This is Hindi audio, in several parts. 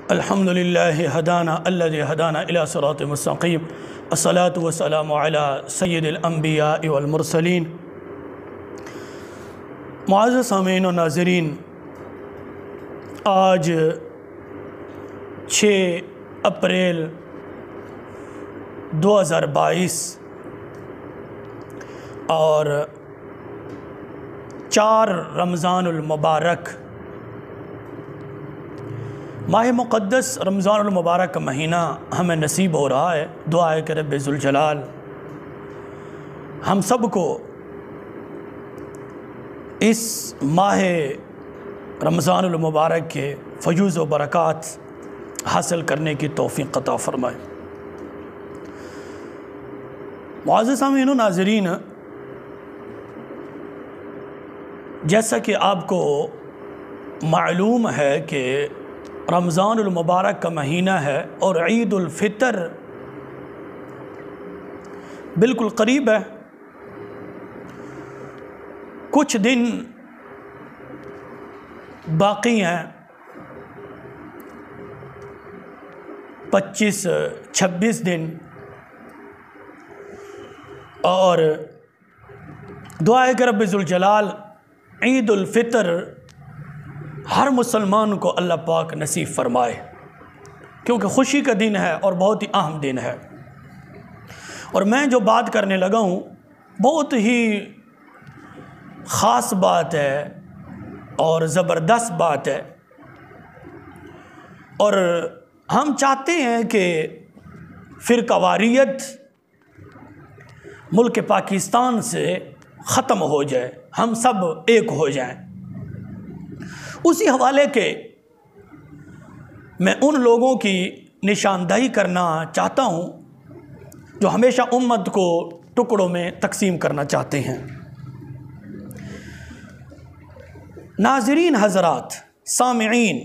अल्हम्दुलिल्लाहि हदाना अल्लज़ी हदाना इला सिरातिल मुस्तक़ीम अस्सलातु वस्सलामु अला सय्यिदिल अंबिया वल मुरसलीन। मुअज़्ज़ज़ सामीन व नाज़रीन, आज 6 अप्रैल 2022 और 4 रमज़ानुल मुबारक माह मुक़द्दस रमज़ानुल मुबारक का महीना हमें नसीब हो रहा है। दुआ है कि रब्बे ज़ुल जलाल हम सब को इस माह रमज़ानुल मुबारक के फ़यूज़ व बरक़ात हासिल करने की तौफ़ीक़ अता फ़रमाए। मुअज़्ज़ज़ सामीन व नाज़रीन, जैसा कि आपको मालूम है कि रमज़ानुल मुबारक का महीना है और ईदुल फ़ितर बिल्कुल करीब है। कुछ दिन बाकी हैं, 25-26 दिन, और दुआ है कि रब्बे ज़ुल जलाल ईदुल फ़ितर हर मुसलमान को अल्लाह पाक नसीब फ़रमाए, क्योंकि खुशी का दिन है और बहुत ही अहम दिन है। और मैं जो बात करने लगा हूँ बहुत ही ख़ास बात है और ज़बरदस्त बात है, और हम चाहते हैं कि फ़िरक़ावारियत मुल्क पाकिस्तान से ख़त्म हो जाए, हम सब एक हो जाएं। उसी हवाले के मैं उन लोगों की निशानदही करना चाहता हूँ जो हमेशा उम्मत को टुकड़ों में तकसीम करना चाहते हैं। नाज़रीन हज़रात, सामिईन,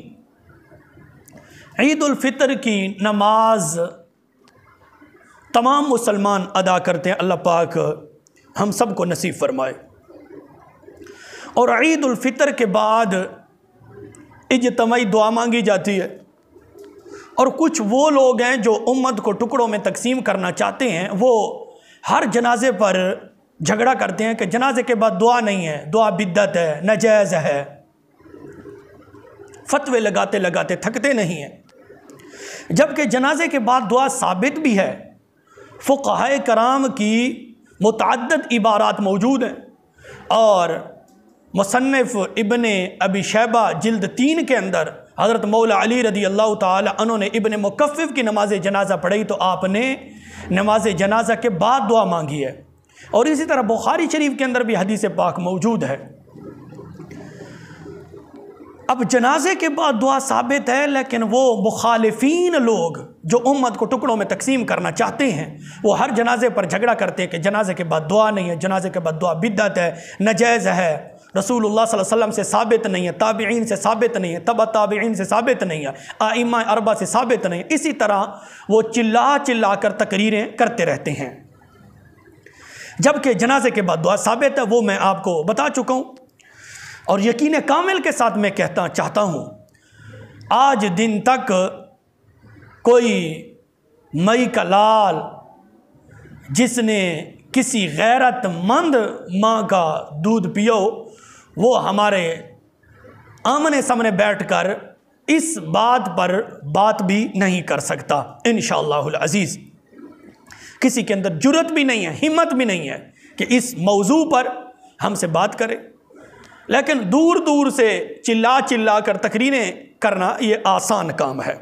ईदुल फ़ितर की नमाज तमाम मुसलमान अदा करते हैं। अल्लाह पाक हम सब को नसीब फ़रमाए। और ईदुल फ़ितर के बाद इज्तिमाई दुआ मांगी जाती है, और कुछ वो लोग हैं जो उम्मत को टुकड़ों में तकसीम करना चाहते हैं, वो हर जनाजे पर झगड़ा करते हैं कि जनाजे के बाद दुआ नहीं है, दुआ बिद्दत है, नाजायज़ है। फतवे लगाते लगाते थकते नहीं हैं, जबकि जनाजे के बाद दुआ साबित भी है। फ़ुक़हाए कराम की मुतअद्दिद इबारात मौजूद हैं, और मुसन्निफ़ इब्ने अबी शैबा जिल्द 3 के अंदर हज़रत मौला अली रदी अल्लाह ताला अन्हु ने इब्ने मुकफ़्फ़िफ़ की नमाज जनाजा पढ़ी तो आपने नमाज जनाजा के बाद दुआ मांगी है। और इसी तरह बुखारी शरीफ के अंदर भी हदीस पाक मौजूद है। अब जनाजे के बाद दुआ साबित है, लेकिन वो मुखालिफीन लोग जो उम्मत को टुकड़ों में तकसीम करना चाहते हैं, वो हर जनाजे पर झगड़ा करते हैं कि जनाजे के बाद दुआ नहीं है, जनाजे के बाद दुआ बिद्दत है, नाजायज़ है, रसूलुल्लाह सल्लल्लाहु अलैहि वसल्लम से साबित नहीं है, ताबिईन से साबित नहीं है, तबा ताबिईन से साबित नहीं है, आइम्मा अरबा से साबित नहीं है। इसी तरह वो चिल्ला चिल्ला कर तकरीरें करते रहते हैं, जबकि जनाजे के बाद दुआ साबित है। वो मैं आपको बता चुका हूँ, और यकीन कामिल के साथ मैं कहता चाहता हूँ, आज दिन तक कोई मई का लाल जिसने किसी गैरतमंद माँ का दूध पियो, वो हमारे आमने सामने बैठकर इस बात पर बात भी नहीं कर सकता। इंशाअल्लाहुल अज़ीज़ किसी के अंदर जुर्रत भी नहीं है, हिम्मत भी नहीं है कि इस मौजू पर हमसे बात करे, लेकिन दूर दूर से चिल्ला चिल्ला कर तकरीरें करना ये आसान काम है।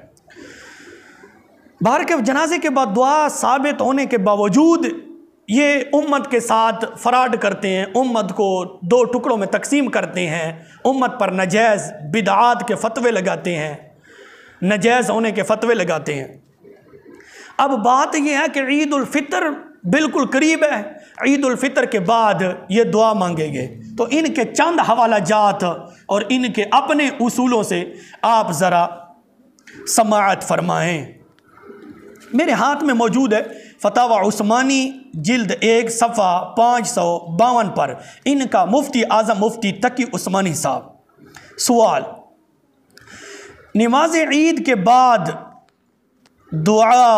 बाहर के जनाजे के बाद दुआ साबित होने के बावजूद ये उम्मत के साथ फ़राड करते हैं, उम्मत को 2 टुकड़ों में तकसीम करते हैं, उम्मत पर नाजायज़ बिदआत के फ़तवे लगाते हैं, नाजायज़ होने के फ़तवे लगाते हैं। अब बात यह है कि ईदुल फ़ितर बिल्कुल करीब है, ईदुल फ़ितर के बाद ये दुआ मांगेंगे, तो इनके चंद हवाला जात और इनके अपने उसूलों से आप ज़रा समाअत फरमाएँ। मेरे हाथ में मौजूद है फतावा उस्मानी जिल्द 1 सफ़ा 552 पर इनका मुफ्ती आज़म मुफ्ती तकी उस्मानी साहब। सवाल, नमाज ईद के बाद दुआ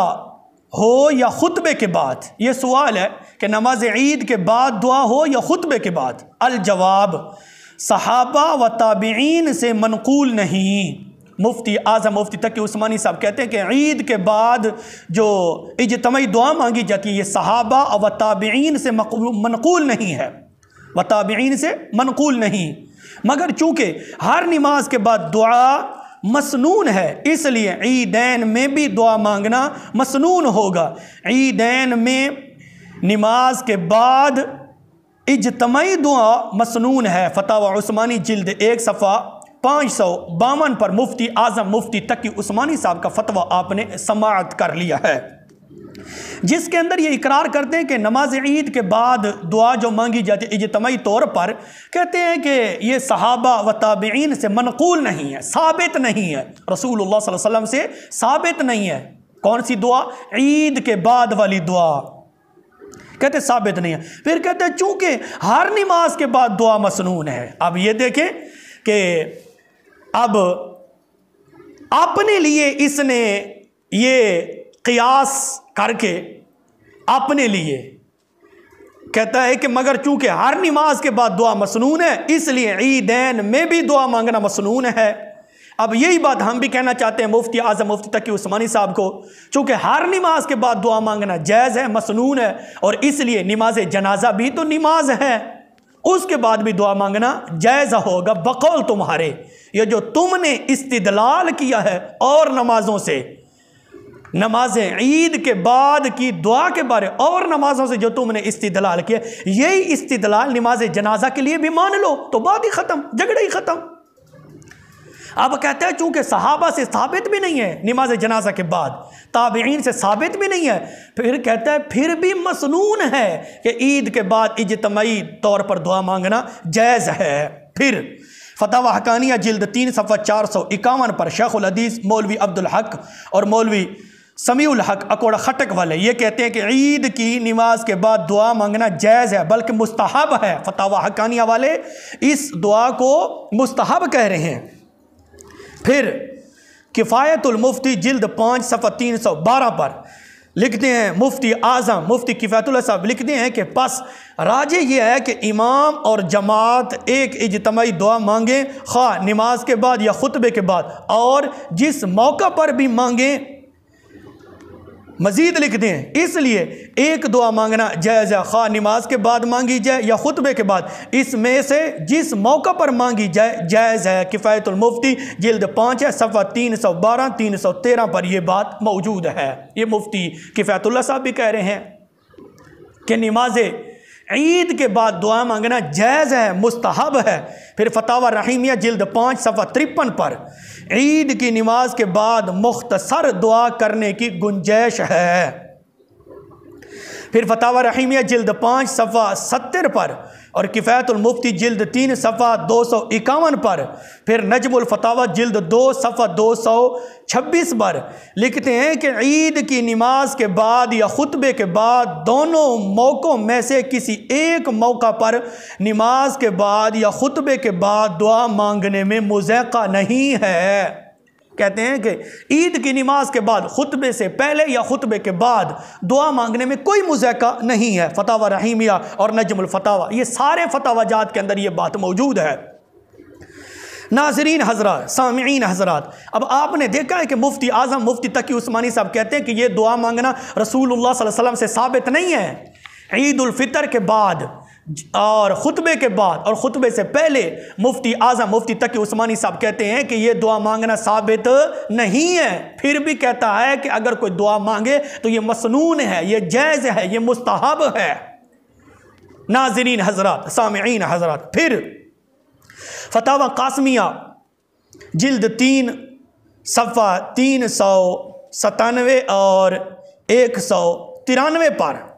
हो या खुतबे के बाद? ये सवाल है कि नमाज ईद के बाद दुआ हो या खुतबे के बाद। अल जवाब, सहाबा व ताबीन से मनकूल नहीं। मुफ्ती आज़म मुफ्ती तकी उस्मानी साहब कहते हैं कि ईद के बाद जो इज्तिमाई दुआ मांगी जाती है ये सहाबा व ताबीन से मनकूल नहीं है, व ताबीन से मनकूल नहीं। मगर चूँकि हर नमाज के बाद दुआ मसनून है, इसलिए ईदैन में भी दुआ मांगना मसनून होगा। ईदैन में नमाज के बाद इज्तिमाई दुआ मसनून है। फतावा उस्मानी जिल्द 1 सफ़ा 552 पर मुफ्ती आज़म मुफ्ती तकी उस्मानी साहब का फतवा आपने समाअत कर लिया है, जिसके अंदर ये इकरार करते हैं कि नमाज ईद के बाद दुआ जो मांगी जाती है इज्तिमाई तौर पर, कहते हैं कि ये सहाबा व ताबीन से मनकूल नहीं है, साबित नहीं है, रसूलुल्लाह सल्लल्लाहु अलैहि वसल्लम से साबित नहीं है। कौन सी दुआ? ईद के बाद वाली दुआ, कहते साबित नहीं है। फिर कहते हैं चूँकि हर नमाज के बाद दुआ मसनून है। अब ये देखें कि अब अपने लिए इसने ये क़ियास करके अपने लिए कहता है कि मगर चूंकि हर नमाज के बाद दुआ मसनून है, इसलिए ईदैन में भी दुआ मांगना मसनून है। अब यही बात हम भी कहना चाहते हैं मुफ्ती आज़म मुफ्ती तकी उस्मानी साहब को, चूंकि हर नमाज के बाद दुआ मांगना जायज़ है, मसनून है, और इसलिए नमाज जनाजा भी तो नमाज है, उसके बाद भी दुआ मांगना जायज़ होगा बकौल तुम्हारे। ये जो तुमने इस्तिदलाल किया है और नमाजों से, नमाज ईद के बाद की दुआ के बारे और नमाजों से जो तुमने इस्तिदलाल किया, यही इस्तिदलाल नमाज जनाजा के लिए भी मान लो, तो बात ही ख़त्म, झगड़ा ही ख़त्म। अब कहते हैं चूँकि सहाबा से साबित भी नहीं है नमाज जनाजा के बाद, ताबीन से साबित भी नहीं है, फिर कहता है फिर भी मसनून है कि ईद के बाद इज्तिमाई तौर पर दुआ मांगना जायज़ है। फिर फतावा हकानिया जिल्द 3 सफ़ा 451 पर शेखुल हदीस मौलवी अब्दुल हक और मौलवी समीउल हक अकोड़ा खटक वाले ये कहते हैं कि ईद की नमाज के बाद दुआ मांगना जायज़ है, बल्कि मुस्तहब है। फतावा हकानिया वाले इस दुआ को मुस्तहब कह रहे हैं। फिर किफ़ायतुल मुफ्ती जिल्द 5 सफ़ा 312 पर लिखते हैं मुफ्ती आज़म मुफ्ती किफ़ायतुल्लाह साहब लिखते हैं कि बस राजे ये है कि इमाम और जमात एक इज्तिमाई दुआ मांगे, खा नमाज के बाद या खुतबे के बाद, और जिस मौका पर भी मांगे। मज़ीद लिखते हैं इसलिए एक दुआ मांगना जायज़ है, खा नमाज के बाद मांगी जाए या खुतबे के बाद, इसमें से जिस मौका पर मांगी जाए जायज़ है। किफ़ायतुल मुफ्ती जिल्द 5 है सफ़ा 312 313 पर यह बात मौजूद है। ये मुफ्ती किफ़ायतुल्लाह साहब भी कह रहे हैं कि नमाज ईद के बाद दुआ मांगना जायज़ है, मुस्तहब है। फिर फतावा रहीमिया जिल्द 5 सफ़ा 53 पर ईद की नमाज के बाद मुख्तसर दुआ करने की गुंजाइश है। फिर फतावा रहीमिया जिल्द 5 सफ़ा 70 पर और किफ़ायतुल मुफ्ती जिल्द 3 सफ़ा 251 पर, फिर नजमुल फतावा जिल्द 2 सफ़ा 226 पर लिखते हैं कि ईद की नमाज के बाद या खुतबे के बाद दोनों मौक़ों में से किसी एक मौका पर नमाज के बाद या खुतबे के बाद दुआ मांगने में मुज़ाक़ा नहीं है। कहते हैं कि ईद की नमाज के बाद खुतबे से पहले या खुतबे के बाद दुआ मांगने में कोई मुज़ाक़ा नहीं है। फतावा रहीमिया और नजमुल फतावा ये सारे फतावाजात के अंदर ये बात मौजूद है। नाज़रीन हज़रात, सामिईन हज़रात, अब आपने देखा है कि मुफ्ती आज़म मुफ्ती तकी उस्मानी साहब कहते हैं कि ये दुआ मांगना रसूलुल्लाह सल्लल्लाहु अलैहि वसल्लम से साबित नहीं है। ईद उल फितर के बाद और ख़ुतबे के बाद और ख़ुतबे से पहले मुफ्ती आज़म मुफ्ती तकी उस्मानी साहब कहते हैं कि ये दुआ मांगना साबित नहीं है। फिर भी कहता है कि अगर कोई दुआ मांगे तो ये मसनून है, ये जायज़ है, ये मुस्तहब है। नाज़रीन हज़रात, सामिईन हज़रात, फिर फतावा कासमिया जिल्द 3 सफ़ा 397 और 193 पर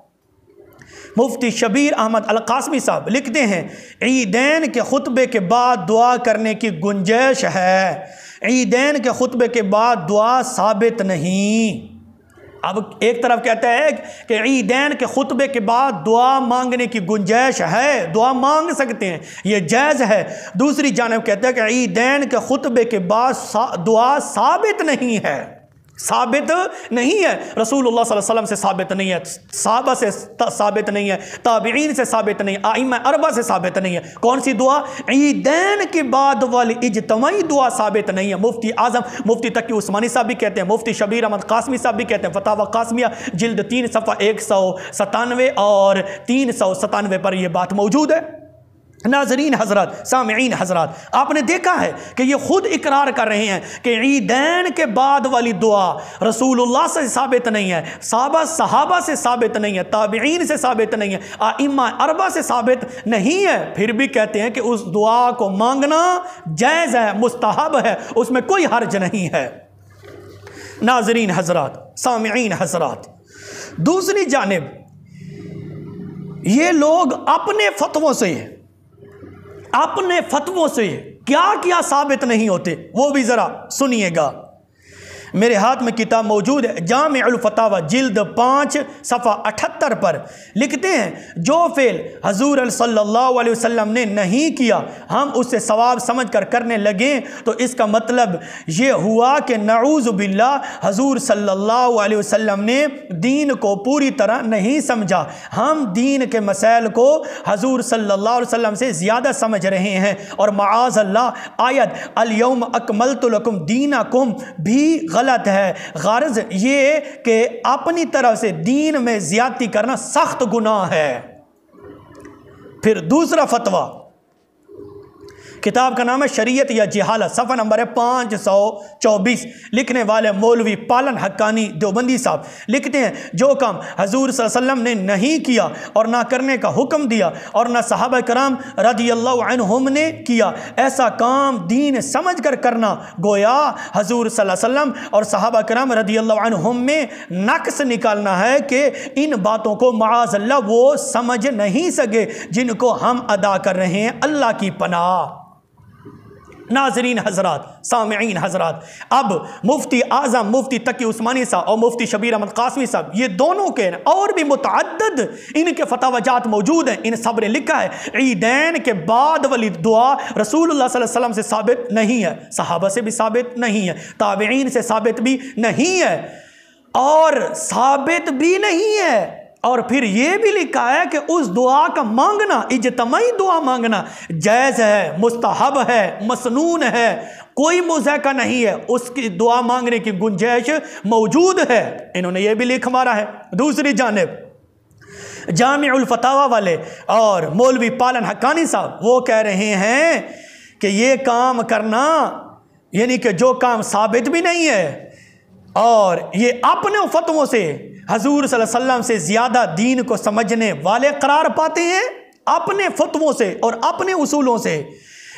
मुफ्ती शबीर अहमद अल कासमी साहब लिखते हैं ईदैन के खुतबे के बाद दुआ करने की गुंजाइश है। ईदैन के खुतबे के बाद दुआ साबित नहीं। अब एक तरफ कहता है कि ईदैन के खुतबे के बाद दुआ मांगने की गुंजाइश है, दुआ मांग सकते हैं, ये जायज़ है। दूसरी जानिब कहता है कि ईदैन के खुतबे के बाद दुआ साबित नहीं है, साबित नहीं है, रसूलुल्लाह सल्लल्लाहु अलैहि वसल्लम से साबित नहीं है, सहाबा से साबित नहीं है, ताबीईन से साबित नहीं है, आइम्मा अरबा से साबित नहीं है। कौन सी दुआ? ईदैन के बाद वाली इज्तिमाई दुआ साबित नहीं है। मुफ्ती आज़म मुफ्ती तकी उस्मानी साहब भी कहते हैं, मुफ्ती शबीर अहमद कासमी साहब भी कहते हैं, फतावा कासमिया जिल्द 3 सफ़ा 197 और 397 पर यह बात मौजूद है। नाज़रीन हज़रात, सामिईन हज़रात, आपने देखा है कि ये खुद इकरार कर रहे हैं कि ईदैन के बाद वाली दुआ रसूलुल्लाह से साबित नहीं है, सहाबा से साबित नहीं है, ताबीईन से साबित नहीं है, आइम्मा अरबा से साबित नहीं है। फिर भी कहते हैं कि उस दुआ को मांगना जायज़ है, मुस्तहब है, उसमें कोई हर्ज नहीं है। नाज़रीन हज़रात, सामिईन हज़रात, दूसरी जानिब ये लोग अपने फतवों से क्या क्या साबित नहीं होते, वो भी ज़रा सुनिएगा। मेरे हाथ में किताब मौजूद है, जामिउल फतावा जिल्द 5 सफ़ा 78 पर लिखते हैं, जो फेल हजूर सल्लल्लाहु अलैहि वसल्लम ने नहीं किया हम उससे सवाब समझ कर करने लगे तो इसका मतलब ये हुआ कि नऊज़ बिल्लाह हजूर सल्लल्लाहु अलैहि वसल्लम ने दीन को पूरी तरह नहीं समझा। हम दीन के मसाइल को हजूर सल्लल्लाहु अलैहि वसल्लम से ज़्यादा समझ रहे हैं। और माआज़ अल्लाह आयत अल यौम अकमलतु लकुम दीनकुम भी गलत है। गारज ये कि अपनी तरफ से दीन में ज्यादती करना सख्त गुनाह है। फिर दूसरा फतवा, किताब का नाम है शरीयत या जिहालत, सफ़ा नंबर है 524, लिखने वाले मौलवी पालन हक्कानी देवबंदी साहब लिखते हैं, जो काम हजूर सल्लल्लाहु अलैहि वसल्लम ने नहीं किया और ना करने का हुक्म दिया और ना सहाबा कराम रदियल्लाहु अन्हुम ने किया, ऐसा काम दीन समझ कर करना गोया हजूर सल्लल्लाहु अलैहि वसल्लम और सहाबा कराम रदियल्लाहु अन्हुम में नक्स निकालना है कि इन बातों को माअज़ल्लाह वो समझ नहीं सके जिनको हम अदा कर रहे हैं। अल्लाह की पनाह। नाज़रीन हज़रात, सामिईन हज़रात, अब मुफ्ती आज़म मुफ्ती तकी उस्मानी साहब और मुफ्ती शबीर अहमद कासमी साहब, ये दोनों के और भी मुतअद्दिद इनके फतावाजात मौजूद हैं। इन सब ने लिखा है ईदैन के बाद वाली दुआ रसूलुल्लाह सल्लल्लाहु अलैहि वसल्लम से साबित नहीं है, सहाबा से भी साबित नहीं है, ताबीईन से साबित भी नहीं है और साबित भी नहीं है। और फिर ये भी लिखा है कि उस दुआ का मांगना, इज्तिमाई दुआ मांगना जायज़ है, मुस्तहब है, मसनून है, कोई मुज़ाका नहीं है, उसकी दुआ मांगने की गुंजाइश मौजूद है। इन्होंने ये भी लिख मारा है। दूसरी जानिब जामिउल फतावा वाले और मौलवी पालन हक्कानी साहब वो कह रहे हैं कि ये काम करना, यानी कि जो काम साबित भी नहीं है और ये अपने फतवों से हजूर सल्लल्लाहु अलैहि वसल्लम से ज़्यादा दीन को समझने वाले करार पाते हैं, अपने फतवों से और अपने उसूलों से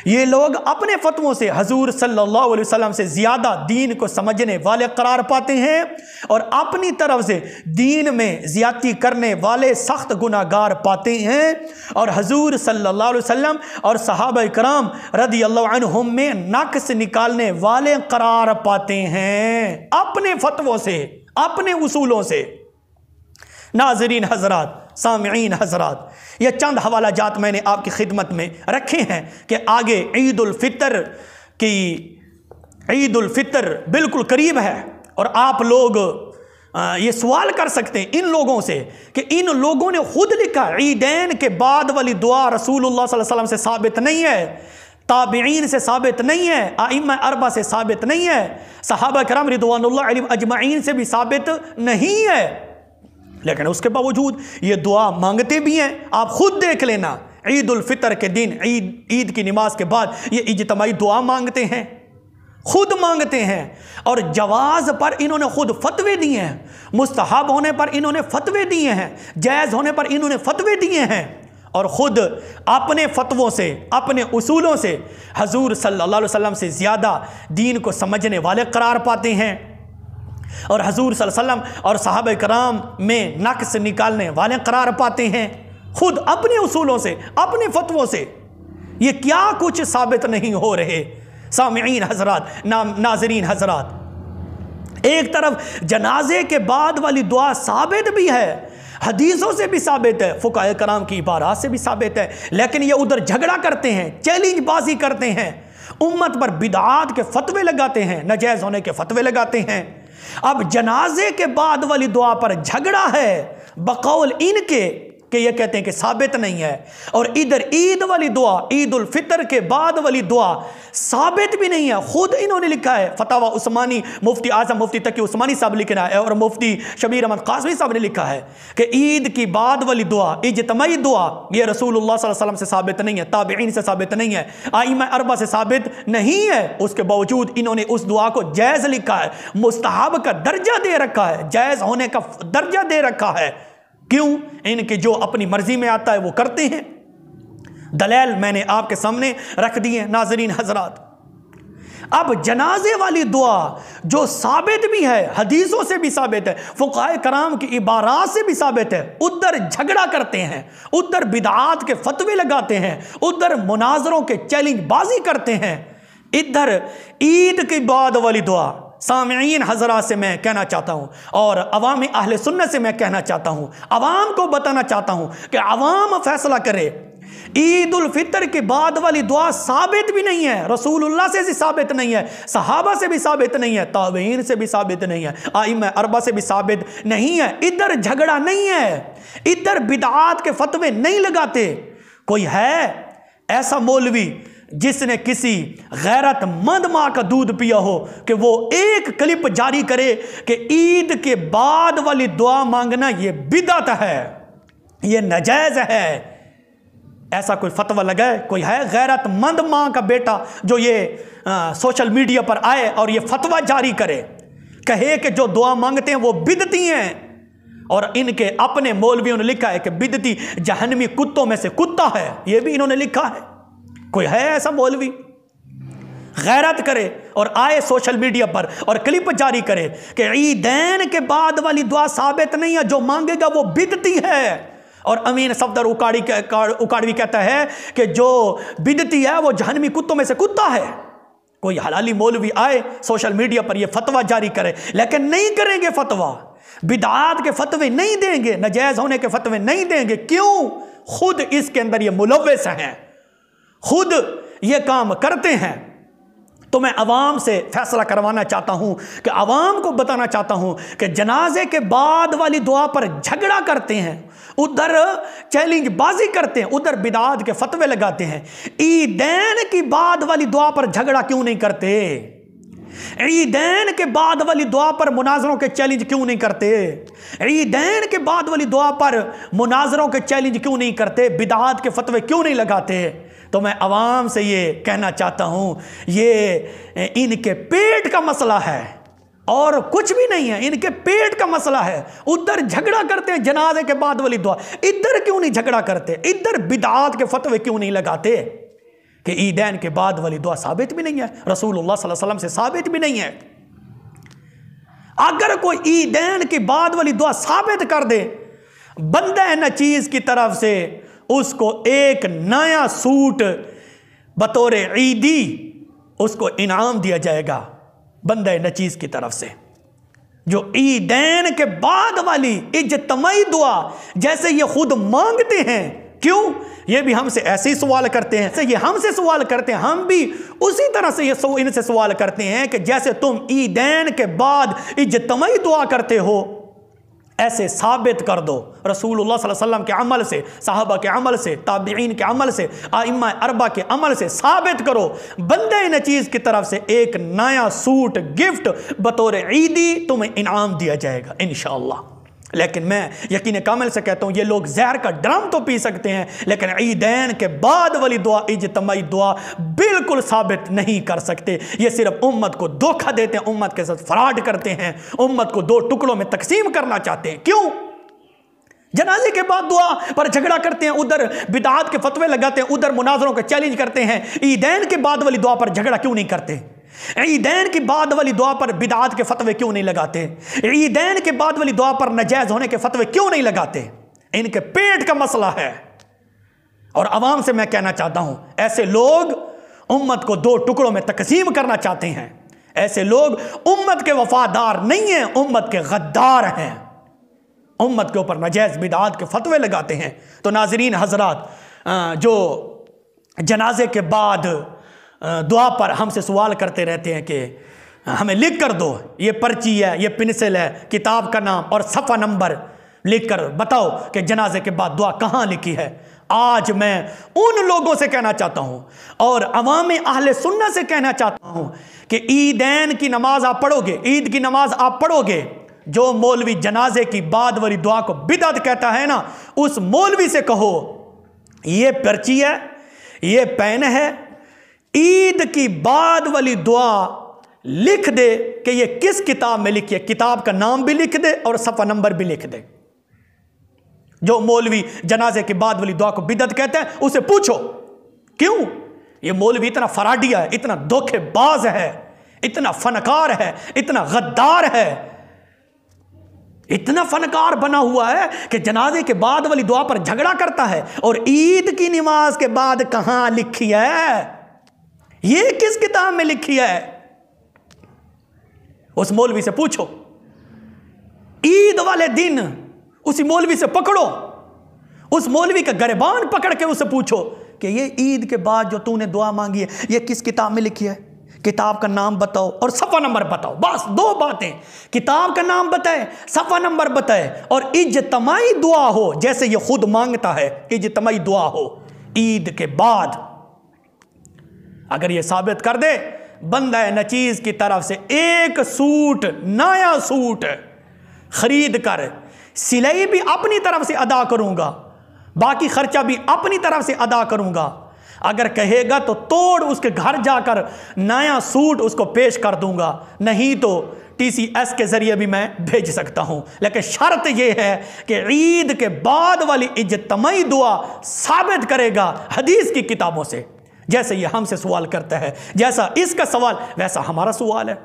ये लोग अपने फतवों से हजूर सल्लल्लाहु अलैहि वसल्लम से ज़्यादा दीन को समझने वाले करार पाते हैं और अपनी तरफ से दीन में ज़्यादती करने वाले सख्त गुनाहगार पाते हैं और हजूर सल्लल्लाहु अलैहि वसल्लम और सहाबा इकराम रदियल्लाहु अन्हुम में नक्स निकालने वाले करार पाते हैं अपने फतवों से, अपने उसूलों से। नाज़रीन हज़रात, सामिईन हज़रात, ये चंद हवाला जात मैंने आपकी खिदमत में रखे हैं कि आगे ईद उल फितर बिल्कुल करीब है और आप लोग ये सवाल कर सकते हैं इन लोगों से कि इन लोगों ने खुद लिखा ईदैन के बाद वाली दुआ रसूलुल्लाह सल्लल्लाहु अलैहि वसल्लम से साबित नहीं है, ताबीईन से साबित नहीं है, आइम्मा अरबा से साबित नहीं है, सहाबा कराम रिदवानुल्लाह अलैहिम अजमाइन से भी साबित नहीं है, लेकिन उसके बावजूद ये दुआ मांगते भी हैं। आप खुद देख लेना, ईद उल फितर के दिन ईद की नमाज के बाद ये इज्तिमाई दुआ मांगते हैं, खुद मांगते हैं और जवाज़ पर इन्होंने खुद फतवे दिए हैं, मुस्तहब होने पर इन्होंने फतवे दिए हैं, जायज़ होने पर इन्होंने फतवे दिए हैं और ख़ुद अपने फतवों से, अपने उसूलों से हजूर सल्लल्लाहु अलैहि वसल्लम से ज़्यादा दीन को समझने वाले करार पाते हैं और हजूर सल्लल्लाहु अलैहि वसल्लम और सहाबा कराम में नक्स निकालने वाले करार पाते हैं, खुद अपने उसूलों से, अपने फतवों से। ये क्या कुछ साबित नहीं हो रहे। सामिईन हज़रात, नाज़रीन हज़रात, एक तरफ जनाजे के बाद वाली दुआ साबित भी है, हदीसों से भी साबित है, फुकाए कराम की इबारात से भी साबित है, लेकिन ये उधर झगड़ा करते हैं, चैलेंज बाजी करते हैं, उम्मत पर बिदआत के फतवे लगाते हैं, नाजायज होने के फतवे लगाते हैं। अब जनाजे के बाद वाली दुआ पर झगड़ा है बकौल इनके कि ये कहते हैं कि साबित नहीं है, और इधर ईद वाली दुआ, ईद उल फितर के बाद वाली दुआ साबित भी नहीं है। खुद इन्होंने लिखा है, फतावा उस्मानी, मुफ्ती आजम मुफ्ती तकी उस्मानी साहब लिखना है और मुफ्ती शबीर अहमद कासमी साहब ने लिखा है कि ईद की बाद वाली दुआ, इज्तिमाई दुआ, ये रसूलुल्लाह सल्लल्लाहु अलैहि वसल्लम से साबित नहीं है, ताबईन से साबित नहीं है, आइम्मा अरबा से साबित नहीं है। उसके बावजूद इन्होंने उस दुआ को जायज़ लिखा है, मुस्तहब का दर्जा दे रखा है, जायज़ होने का दर्जा दे रखा है। क्यों? इनके जो अपनी मर्जी में आता है वो करते हैं। दलील मैंने आपके सामने रख दी है नाज़रीन हजरात। अब जनाजे वाली दुआ जो साबित भी है, हदीसों से भी साबित है, फुक़हाए कराम की इबारात से भी साबित है, उधर झगड़ा करते हैं, उधर बिदआत के फतवे लगाते हैं, उधर मुनाजरों के चैलेंज बाजी करते हैं। इधर ईद के बाद वाली दुआ सामीन हजरात से मैं कहना चाहता हूँ और अवाम अहले सुन्नत से मैं कहना चाहता हूँ, अवाम को बताना चाहता हूँ कि अवाम फैसला करे। ईद उल फितर के बाद वाली दुआ साबित भी नहीं है, रसूलुल्लाह से भी साबित नहीं है, सहाबा से भी साबित नहीं है, ताबईन से भी साबित नहीं है, आइम्मा अरबा से भी साबित नहीं है। इधर झगड़ा नहीं है, इधर बिदआत के फतवे नहीं लगाते। कोई है ऐसा मौलवी जिसने किसी गैरतमंद माँ का दूध पिया हो कि वो एक क्लिप जारी करे कि ईद के बाद वाली दुआ मांगना ये बिदअत है, ये नाजायज है? ऐसा कोई फतवा लगाए? कोई है गैरतमंद माँ का बेटा जो ये सोशल मीडिया पर आए और ये फतवा जारी करे, कहे कि जो दुआ मांगते हैं वो बिदती हैं? और इनके अपने मौलवियों ने लिखा है कि बिदती जहन्नमी कुत्तों में से कुत्ता है, ये भी इन्होंने लिखा है। कोई है ऐसा मौलवी? गैरत करे और आए सोशल मीडिया पर और क्लिप जारी करे कि ईदैन के बाद वाली दुआ साबित नहीं है, जो मांगेगा वो बिदती है। और अमीन सफदर उकाड़वी कहता है कि जो बिदती है वो जहन्नमी कुत्तों में से कुत्ता है। कोई हलाली मौलवी आए सोशल मीडिया पर ये फतवा जारी करे, लेकिन नहीं करेंगे फतवा, बिदआत के फतवे नहीं देंगे, नाजायज होने के फतवे नहीं देंगे। क्यों? खुद इसके अंदर ये मुलव्वस हैं, खुद ये काम करते हैं। तो मैं अवाम से फैसला करवाना चाहता हूं कि अवाम को बताना चाहता हूं कि जनाजे के बाद वाली दुआ पर झगड़ा करते हैं, उधर चैलेंज बाजी करते हैं, उधर बिदआत के फतवे लगाते हैं। ईदैन की बाद वाली दुआ पर झगड़ा क्यों नहीं करते? ईदैन के बाद वाली दुआ पर मुनाजरों के चैलेंज क्यों नहीं करते? ईदैन के बाद वाली दुआ पर मुनाजरों के चैलेंज क्यों नहीं करते? बिदआत के फतवे क्यों नहीं लगाते? तो मैं अवाम से ये कहना चाहता हूँ, ये इनके पेट का मसला है और कुछ भी नहीं है, इनके पेट का मसला है। उधर झगड़ा करते हैं जनाजे के बाद वाली दुआ, इधर क्यों नहीं झगड़ा करते? इधर बिदआत के फतवे क्यों नहीं लगाते कि ईदैन के बाद वाली दुआ साबित भी नहीं है, रसूलुल्लाह सल्लल्लाहु अलैहि वसल्लम से साबित भी नहीं है। अगर कोई ईदैन के बाद वाली दुआ साबित कर दे, बंदे नचीज की तरफ से उसको एक नया सूट बतौर ईदी उसको इनाम दिया जाएगा बंदे नचीज की तरफ से। जो ईदैन के बाद वाली इज्तिमाई दुआ जैसे ये खुद मांगते हैं, क्यों? ये भी हमसे ऐसे ही सवाल करते हैं, ये हमसे सवाल करते हैं, हम भी उसी तरह से ये इनसे सवाल करते हैं कि जैसे तुम ईदैन के बाद इज्तिमाई दुआ करते हो, ऐसे साबित कर दो रसूलुल्लाह सल्लल्लाहु अलैहि वसल्लम के अमल से, सहाबा के अमल से, ताबईन के अमल से, आइम्मा अरबा के अमल से साबित करो। बंदे नचीज की तरफ से एक नया सूट गिफ्ट बतौर ईदी तुम्हें इनाम दिया जाएगा इंशाअल्लाह। लेकिन मैं यकीन कामिल से कहता हूँ, ये लोग जहर का ड्रम तो पी सकते हैं, लेकिन ईदैन के बाद वाली दुआ, इज्तिमाई दुआ बिल्कुल साबित नहीं कर सकते। ये सिर्फ उम्मत को धोखा देते हैं, उम्मत के साथ फ्रॉड करते हैं, उम्मत को दो टुकड़ों में तकसीम करना चाहते हैं। क्यों? जनाजे के बाद दुआ पर झगड़ा करते हैं, उधर बिदआत के फतवे लगाते हैं, उधर मुनाजरों के चैलेंज करते हैं। ईदैन के बाद वाली दुआ पर झगड़ा क्यों नहीं करते? ईदैन की बाद वाली दुआ पर बिदआत के फतवे क्यों नहीं लगाते? ईदैन के बाद वाली दुआ पर नाजायज होने के फतवे क्यों नहीं लगाते? इनके पेट का मसला है। और अवाम से मैं कहना चाहता हूं, ऐसे लोग उम्मत को दो टुकड़ों में तकसीम करना चाहते हैं, ऐसे लोग उम्मत के वफादार नहीं हैं, उम्मत के गद्दार हैं, उम्मत के ऊपर नाजायज़ बिदआत के फतवे लगाते हैं। तो नाज़रीन हज़रात, जो जनाजे के बाद दुआ पर हमसे सवाल करते रहते हैं कि हमें लिख कर दो, ये पर्ची है, ये पेंसिल है, किताब का नाम और सफ़ा नंबर लिख कर बताओ कि जनाजे के बाद दुआ कहाँ लिखी है। आज मैं उन लोगों से कहना चाहता हूँ और अवाम अहले सुन्नत से कहना चाहता हूँ कि ईदैन की नमाज आप पढ़ोगे, ईद की नमाज आप पढ़ोगे, जो मौलवी जनाजे की बाद वाली दुआ को बिदअत कहता है ना, उस मौलवी से कहो ये पर्ची है, ये पेन है, ईद की बाद वाली दुआ लिख दे कि ये किस किताब में लिखी है, किताब का नाम भी लिख दे और सफ़ा नंबर भी लिख दे। जो मौलवी जनाजे के बाद वाली दुआ को बिदअत कहते हैं उसे पूछो क्यों। ये मौलवी इतना फराडिया है, इतना धोखेबाज है, इतना फनकार है, इतना गद्दार है, इतना फनकार बना हुआ है कि जनाजे के बाद वाली दुआ पर झगड़ा करता है और ईद की नमाज के बाद कहां लिखी है, ये किस किताब में लिखी है। उस मौलवी से पूछो, ईद वाले दिन उसी मौलवी से पकड़ो, उस मौलवी का गिरबान पकड़ के उससे पूछो कि ये ईद के बाद जो तूने दुआ मांगी है ये किस किताब में लिखी है, किताब का नाम बताओ और सफ़ा नंबर बताओ। बस दो बातें, किताब का नाम बताए, सफ़ा नंबर बताए और इज्तिमाई दुआ हो जैसे ये खुद मांगता है, इज्तिमाई दुआ हो ईद के बाद। अगर ये साबित कर दे बंदा नचीज़ की तरफ से एक सूट, नया सूट खरीद कर सिलाई भी अपनी तरफ से अदा करूंगा, बाकी खर्चा भी अपनी तरफ से अदा करूंगा, अगर कहेगा तो तोड़ उसके घर जाकर नया सूट उसको पेश कर दूंगा, नहीं तो TCS के जरिए भी मैं भेज सकता हूं। लेकिन शर्त यह है कि ईद के बाद वाली इज्तिमाई दुआ साबित करेगा हदीस की किताबों से। जैसे ये हमसे सवाल करता है, जैसा इसका सवाल वैसा हमारा सवाल है।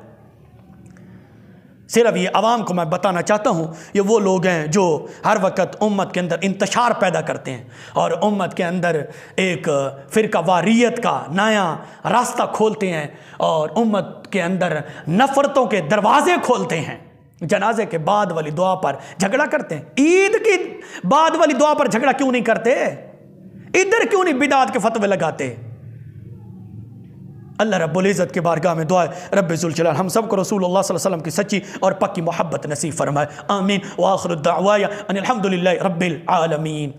सिर्फ ये अवाम को मैं बताना चाहता हूँ, ये वो लोग हैं जो हर वक्त उम्मत के अंदर इंतशार पैदा करते हैं और उम्मत के अंदर एक फ़िरका वारियत का नया रास्ता खोलते हैं और उम्मत के अंदर नफ़रतों के दरवाज़े खोलते हैं। जनाजे के बाद वाली दुआ पर झगड़ा करते हैं, ईद की बाद वाली दुआ पर झगड़ा क्यों नहीं करते, इधर क्यों नहीं बिदात के फतवे लगाते। अल्लाह रब्बुल इज़्ज़त के बारगाह में दुआ है रब्बे ज़ुल जलाल हम सबको रसूलुल्लाह सल्लल्लाहु अलैहि वसल्लम की सच्ची और पक्की मोहब्बत नसीब फरमाए। आमीन व आखिरु दाअवाया अनिल हम्दुलिल्लाहि रब्बिल आलमीन।